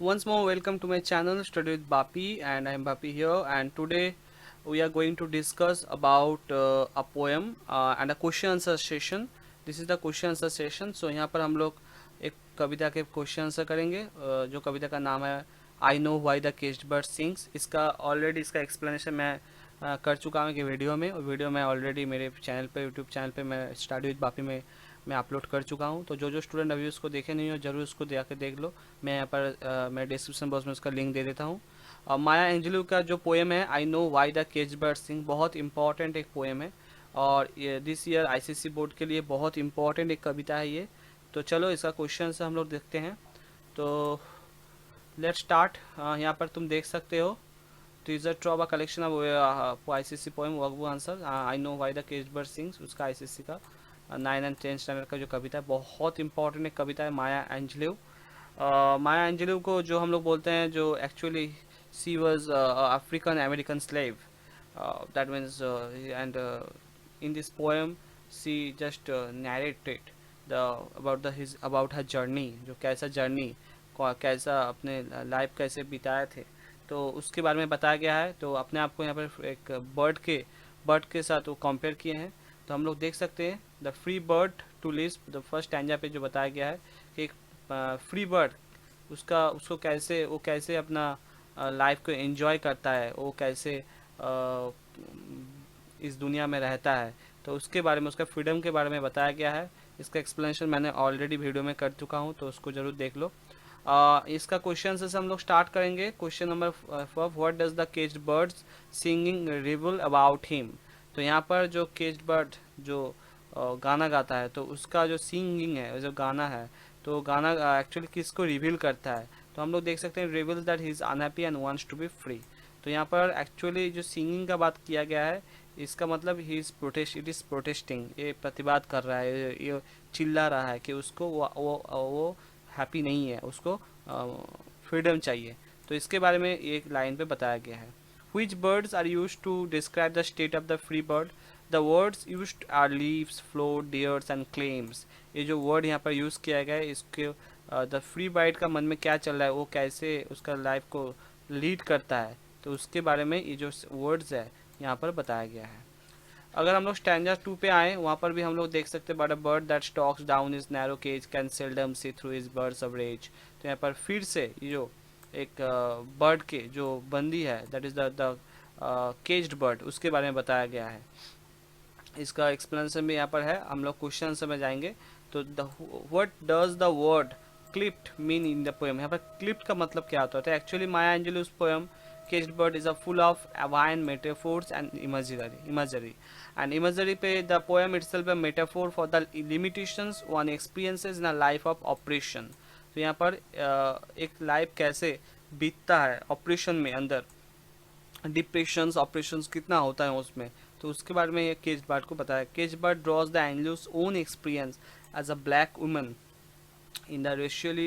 Once more, welcome to my channel Study with Bapi, and I am Bapi here. And today we are going to discuss about a poem and a question answer session. This is the question answer session. So यहाँ पर हम लोग एक कविता के question answer करेंगे, जो कविता का नाम है I know why the caged bird sings. इसका ऑलरेडी इसका एक्सप्लेनेशन मैं कर चुका हूँ कि वीडियो में, और वीडियो में ऑलरेडी मेरे चैनल पे, यूट्यूब चैनल पे मैं स्टडी विद बापी में मैं अपलोड कर चुका हूँ। तो जो स्टूडेंट अभी उसको देखे नहीं हो, जरूर उसको जाकर देख लो। मैं यहाँ पर मैं डिस्क्रिप्शन बॉक्स में उसका लिंक दे देता हूँ। माया एंजेलू का जो पोएम है I know why the cage bird sing, बहुत इंपॉर्टेंट एक पोएम है, और ये दिस ईयर आईसीएसई बोर्ड के लिए बहुत इंपॉर्टेंट एक कविता है ये। तो चलो इसका क्वेश्चन से हम लोग देखते हैं। तो लेट्स स्टार्ट। यहाँ पर तुम देख सकते हो, teaser trope a collection of ICSE poem workbook answer I know why the cage bird sings, उसका आईसीएसई का 9 एंड 10 स्टैंडर्ड का जो कविता है, बहुत इंपॉर्टेंट एक कविता है माया एंजेलू। माया एंजेलू को जो हम लोग बोलते हैं, जो actually she was African American slave, that means and in this poem she just narrated the about her journey, जो कैसा जर्नी, कैसा अपने लाइफ कैसे बिताए थे, तो उसके बारे में बताया गया है। तो अपने आप को यहाँ पर एक बर्ड के साथ वो कंपेयर किए हैं। तो हम लोग देख सकते हैं the free bird to live, the first stanza पे जो बताया गया है कि एक फ्री बर्ड, उसका उसको कैसे वो कैसे अपना लाइफ को एंजॉय करता है, वो कैसे इस दुनिया में रहता है, तो उसके बारे में, उसका फ्रीडम के बारे में बताया गया है। इसका एक्सप्लेनेशन मैंने ऑलरेडी वीडियो में कर चुका हूँ, तो उसको जरूर देख लो। इसका क्वेश्चन से हम लोग स्टार्ट करेंगे। Question number 4, what does the caged birds singing reveal about him. तो यहाँ पर जो केज्ड बर्ड जो गाना गाता है, तो उसका जो सिंगिंग है, जो गाना है, तो गाना एक्चुअली किसको रिवील करता है। तो हम लोग देख सकते हैं reveal that he is unhappy and wants to be free. तो यहाँ पर एक्चुअली जो सिंगिंग का बात किया गया है, इसका मतलब he is protest, it is protesting, ये प्रतिवाद कर रहा है, ये चिल्ला रहा है कि उसको वो हैप्पी नहीं है, उसको फ्रीडम चाहिए। तो इसके बारे में एक लाइन पे बताया गया है। Which birds are used to describe the state of the free bird? The words used are leaves, float, dares and claims. ये जो वर्ड यहाँ पर यूज़ किया गया है, इसके द फ्री बर्ड का मन में क्या चल रहा है, वो कैसे उसका लाइफ को लीड करता है, तो उसके बारे में ये जो वर्ड्स है यहाँ पर बताया गया है। अगर हम लोग स्टैंजा 2 पे आए, वहाँ पर भी हम लोग देख सकते हैं but a bird that stalks down is narrow cage can seldom see through is birds of rage. तो यहाँ पर फिर से ये जो एक बर्ड के जो बंदी है, that is the caged bird, उसके बारे में बताया गया है। इसका एक्सप्लेनेशन भी यहाँ पर है। हम लोग क्वेश्चन से में जाएंगे। तो the what does the word clipped mean in the poem. यहाँ पर क्लिप्ड का मतलब क्या होता है। तो actually Maya Angelou's poem Caged Bird is a full of Hawaiian metaphors and imagery. And imagery पे the poem itself a metaphor for the limitations one experiences in a life of oppression. तो यहाँ पर एक life कैसे बीतता है operation में, अंदर डिप्रेशंस ऑपरेशंस कितना होता है उसमें, तो उसके बारे में ये केज बर्ड को बताया। Cage bird draws the Angelou's own experience as a black woman in the racially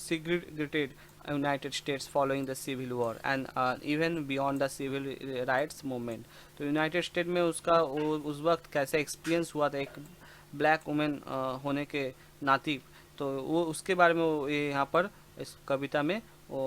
segregated United States following the Civil War and even beyond the civil rights movement. तो यूनाइटेड स्टेट में उसका उस वक्त कैसे experience हुआ था एक black women होने के नाते, तो वो उसके बारे में वो ये यहाँ पर इस कविता में वो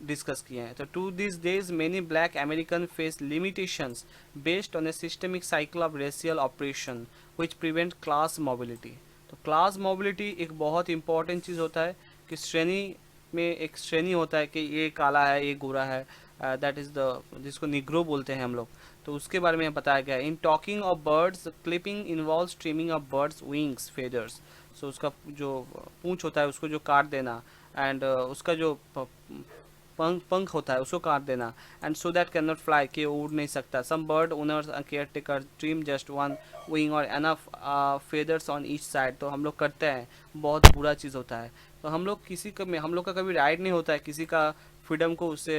डिस्कस किए हैं। तो to this days many black American face limitations based on a systemic cycle of racial operation which prevent class mobility. तो क्लास मोबिलिटी एक बहुत इंपॉर्टेंट चीज़ होता है कि श्रेणी में एक श्रेणी होता है कि ये काला है, ये गोरा है, दैट इज़ द जिसको निग्रो बोलते हैं हम लोग। तो उसके बारे में बताया गया है। In talking of birds clipping involve streaming of birds wings feathers. So उसका जो पूंछ होता है उसको जो काट देना, एंड उसका जो पंख होता है उसको काट देना, and so that can not fly, कि उड़ नहीं सकता। Some bird owners care taker trim just one wing or enough feathers on each side. तो हम लोग करते हैं, बहुत बुरा चीज़ होता है। तो हम लोग किसी का हम लोग का कभी राइट नहीं होता है किसी का फ्रीडम को उससे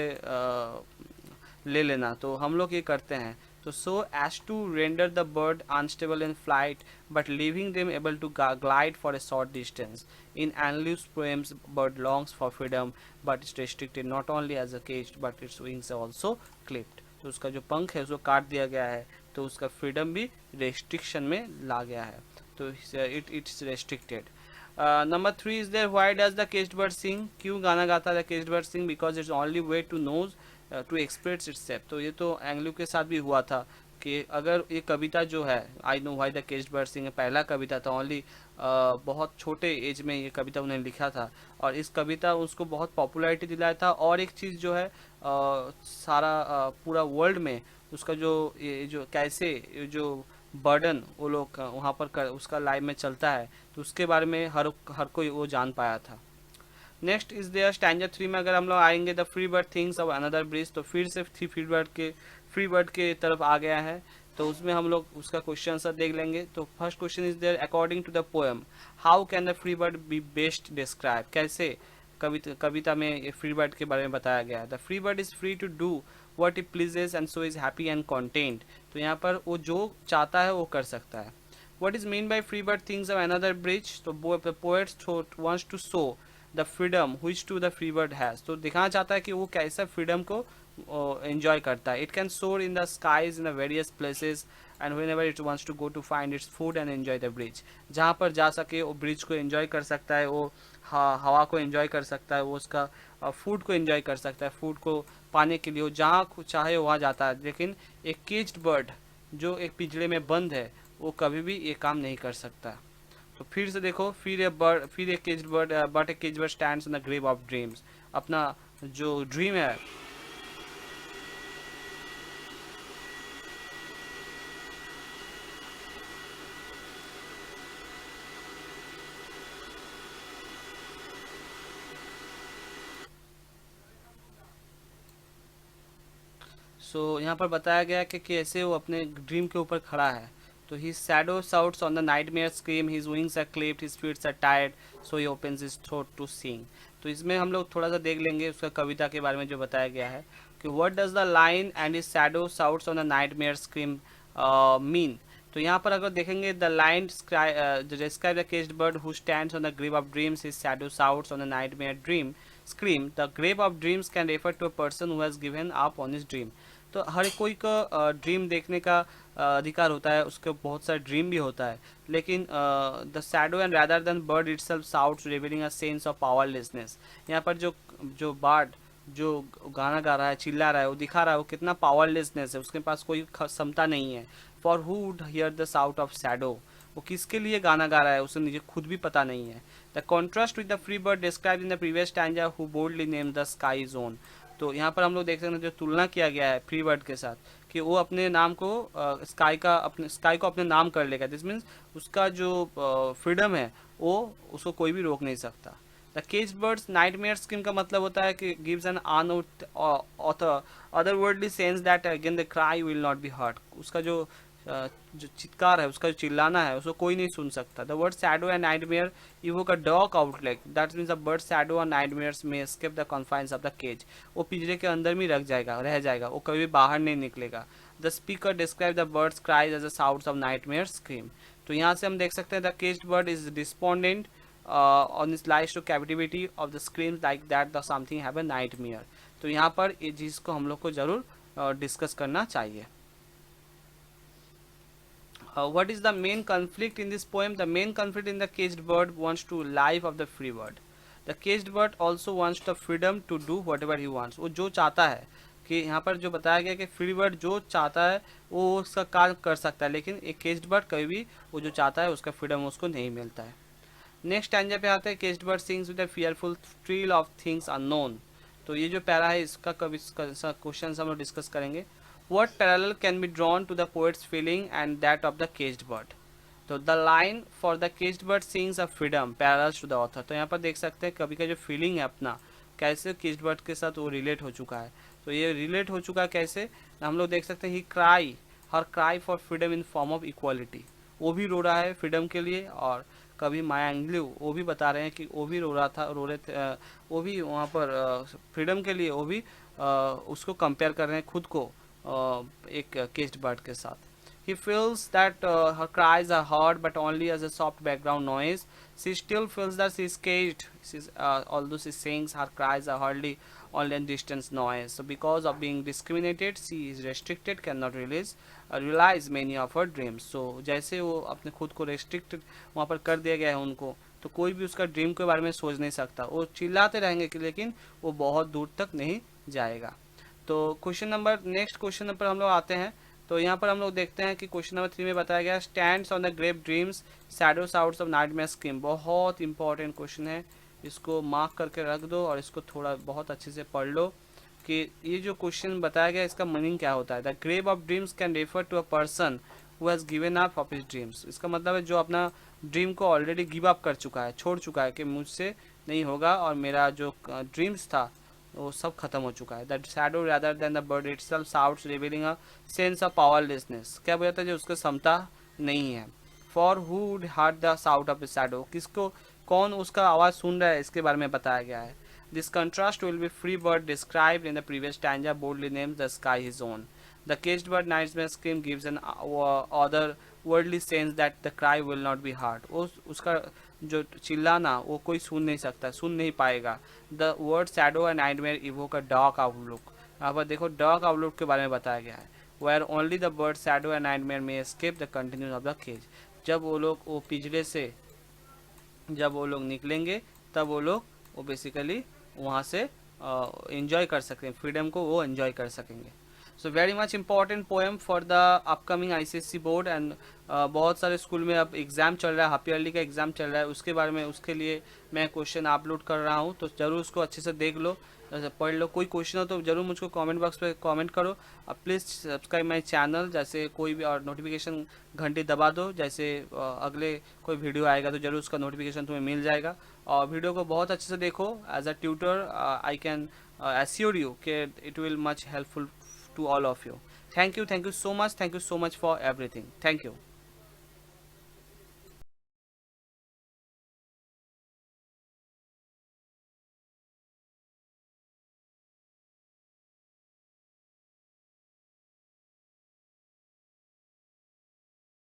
ले लेना, तो हम लोग ये करते हैं। तो so as to render the bird unstable in flight but living them able to glide for a short distance. In Angelou's poems bird longs for freedom but it's restricted not only as a caged but its wings also clipped. तो उसका जो पंख है उसको काट दिया गया है, तो उसका फ्रीडम भी रेस्ट्रिक्शन में ला गया है, तो it's restricted. Number 3 is there, why does the caged bird sing, क्यों गाना गाता है the caged bird sing, because it's only way to knows to express itself. तो ये तो एंग्लू के साथ भी हुआ था कि अगर ये कविता जो है I know why the caged bird sing पहला कविता था, ओनली बहुत छोटे एज में ये कविता उन्हें लिखा था, और इस कविता उसको बहुत पॉपुलैरिटी दिलाया था। और एक चीज़ जो है सारा पूरा वर्ल्ड में उसका जो ये जो कैसे ये जो बर्डन वो लोग वहाँ पर उसका लाइफ में चलता है, तो उसके बारे में हर कोई वो जान पाया था। नेक्स्ट इज देयर स्टैंजा 3 में अगर हम लोग आएंगे, the free bird things of another bridge, तो फिर से थी फ्री बर्ड के तरफ आ गया है। तो उसमें हम लोग उसका क्वेश्चन आंसर देख लेंगे। तो first question is there, according to the poem how can the free bird be best describe, कैसे कविता में ये फ्री बर्ड के बारे में बताया गया है। The free bird is free to do what it pleases and so is happy and content, तो यहाँ पर वो जो चाहता है वो कर सकता है। What is mean by free bird thinks of another bridge, तो the poet wants to show the freedom which to the free bird has, तो दिखाना चाहता है कि वो कैसा फ्रीडम को एंजॉय करता है। It can soar in the skies in the various places and whenever it wants to go to find its food and enjoy the breeze, जहाँ पर जा सके वो ब्रिज को एंजॉय कर सकता है, वो हवा को एंजॉय कर सकता है, वो उसका फूड को एंजॉय कर सकता है, फूड को पाने के लिए वो जहाँ चाहे वहाँ जाता है। लेकिन एक केज्ड बर्ड जो एक पिंजरे में बंद है वो कभी भी ये काम नहीं कर सकता। तो फिर से देखो, फिर एक caged bird but a caged bird stands on the grave of dreams, अपना जो ड्रीम है यहाँ पर बताया गया कि कैसे वो अपने ड्रीम के ऊपर खड़ा है। तो he shadow shouts on the nightmare scream, his wings are clipped, his feets are tired, so he opens his throat to sing. तो इसमें हम लोग थोड़ा सा देख लेंगे उसका कविता के बारे में जो बताया गया है कि what does the line and his shadow shouts on the nightmare scream mean. तो यहाँ पर अगर देखेंगे the line describe the caged bird who stands on the grave of dreams, his shadow shouts on the nightmare dream scream, the grave of dreams can refer to a person who has given up on his dream. तो हर कोई का dream देखने का अधिकार होता है, उसके बहुत सारे ड्रीम भी होता है, लेकिन the shadow and rather than bird itself shouts revealing a sense of powerlessness. यहाँ पर जो बर्ड जो गाना गा रहा है, चिल्ला रहा है, वो दिखा रहा है वो कितना पावरलेसनेस है, उसके पास कोई क्षमता नहीं है। For who would hear the shout of shadow, वो किसके लिए गाना गा रहा है उसे मुझे खुद भी पता नहीं है। The contrast with the free bird describe in the previous stanza who boldly name the sky zone. तो यहाँ पर हम लोग देख सकते हैं जो तुलना किया गया है फ्री बर्ड के साथ कि वो अपने नाम को स्काई को अपने नाम कर लेगा। दिस मीन्स उसका जो फ्रीडम है वो उसको कोई भी रोक नहीं सकता। The caged bird's nightmare scream का मतलब होता है कि gives an otherworldly sense that again the cry will not be hurt. उसका जो चित्कार है, उसका जो चिल्लाना है, उसको कोई नहीं सुन सकता। The word shadow and nightmare evoke a dark outlook, that means the bird shadow and nightmares में escape the confines of the cage. वो पिंजरे के अंदर में रह जाएगा, वो कभी भी बाहर नहीं निकलेगा। The speaker describe the birds cries as the sounds of nightmare scream. तो यहाँ से हम देख सकते हैं the caged bird is despondent on his lies to captivity of the screams like that the something have a nightmare। तो यहाँ पर ये चीज़ को हम लोग को जरूर डिस्कस करना चाहिए। What is the main conflict in this poem? The main conflict in the caged bird wants to life of the free bird. The caged bird also wants the freedom to do whatever he wants। वो जो चाहता है कि यहाँ पर जो बताया गया कि फ्री बर्ड जो चाहता है वो उसका काम कर सकता है, लेकिन एक केज्ड बर्ड कभी भी वो जो चाहता है उसका फ्रीडम उसको नहीं मिलता है। नेक्स्ट स्टैंजा पे आते हैं, caged bird sings with a fearful thrill of things unknown. तो ये जो पैरा है इसका कभी क्वेश्चन हम लोग डिस्कस करेंगे। What parallel can be drawn to the poet's feeling and that of the caged bird? तो the line for the caged bird sings of freedom parallels to the author। तो यहाँ पर देख सकते हैं कभी का जो फीलिंग है अपना कैसे caged bird के साथ वो रिलेट हो चुका है। तो ये रिलेट हो चुका है कैसे, हम लोग देख सकते हैं he cry her cry for freedom in form of equality. वो भी रो रहा है फ्रीडम के लिए, और कभी माया एंग्लू वो भी बता रहे हैं कि वो भी रो रहे थे, वो भी वहाँ पर फ्रीडम के लिए वो भी उसको कंपेयर कर रहे हैं खुद को एक केज्ड बर्ड के साथ। He feels that her cries are heard but only as a soft background noise. She still feels that she is caged. Although she sings, her cries are hardly only a distant noise. So because of being discriminated, she is restricted, cannot realize many of her dreams. So जैसे वो अपने खुद को restricted वहाँ पर कर दिया गया है उनको, तो तो कोई भी उसका ड्रीम के बारे में सोच नहीं सकता, वो चिल्लाते रहेंगे कि लेकिन वो बहुत दूर तक नहीं जाएगा। तो question number next question number हम लोग आते हैं। तो यहाँ पर हम लोग देखते हैं कि क्वेश्चन नंबर 3 में बताया गया stands on the grave dreams shadows outs of nightmare scheme. बहुत इंपॉर्टेंट क्वेश्चन है, इसको मार्क करके रख दो और इसको थोड़ा बहुत अच्छे से पढ़ लो कि ये जो क्वेश्चन बताया गया इसका मीनिंग क्या होता है। The grave of dreams can refer to a person who has given up of his dreams. इसका मतलब है जो अपना ड्रीम को ऑलरेडी गिव अप कर चुका है, छोड़ चुका है कि मुझसे नहीं होगा और मेरा जो ड्रीम्स था वो सब खत्म हो चुका है। That shadow rather than the bird itself shouts revealing a sense of powerlessness. क्या बोलता है जो उसकी क्षमता नहीं है। For who would heart the shout of the shadow, किसको कौन उसका आवाज़ सुन रहा है इसके बारे में बताया गया है। This contrast will be free bird described in the previous stanza boldly names the sky his own. The caged bird nightmare scream gives an other worldly sense that the cry will not be heard। उसका जो चिल्लाना वो कोई सुन नहीं सकता, सुन नहीं पाएगा। The word shadow and nightmare evoke a dark outlook. यहाँ पर देखो डार्क आउटलुक के बारे में बताया गया है। Where only the bird shadow and nightmare may escape the continuous of the cage. जब वो लोग वो पिंजरे से जब वो लोग निकलेंगे तब वो लोग वो बेसिकली वहाँ से इंजॉय कर सकते हैं, फ्रीडम को वो इंजॉय कर सकेंगे। So very much important poem for the upcoming ICSC board and बहुत सारे स्कूल में अब एग्ज़ाम चल रहा है, हाफ ईयरली का एग्ज़ाम चल रहा है, उसके बारे में उसके लिए मैं क्वेश्चन अपलोड कर रहा हूँ, तो ज़रूर उसको अच्छे से देख लो, पढ़ लो। कोई क्वेश्चन हो तो ज़रूर मुझको कमेंट बॉक्स पे कमेंट करो। अब प्लीज़ सब्सक्राइब माई चैनल, जैसे कोई भी और नोटिफिकेशन घंटी दबा दो, जैसे अगले कोई वीडियो आएगा तो ज़रूर उसका नोटिफिकेशन तुम्हें मिल जाएगा। और वीडियो को बहुत अच्छे से देखो। As a tutor I can assure you that it will much helpful to all of you. Thank you so much for everything. Thank you.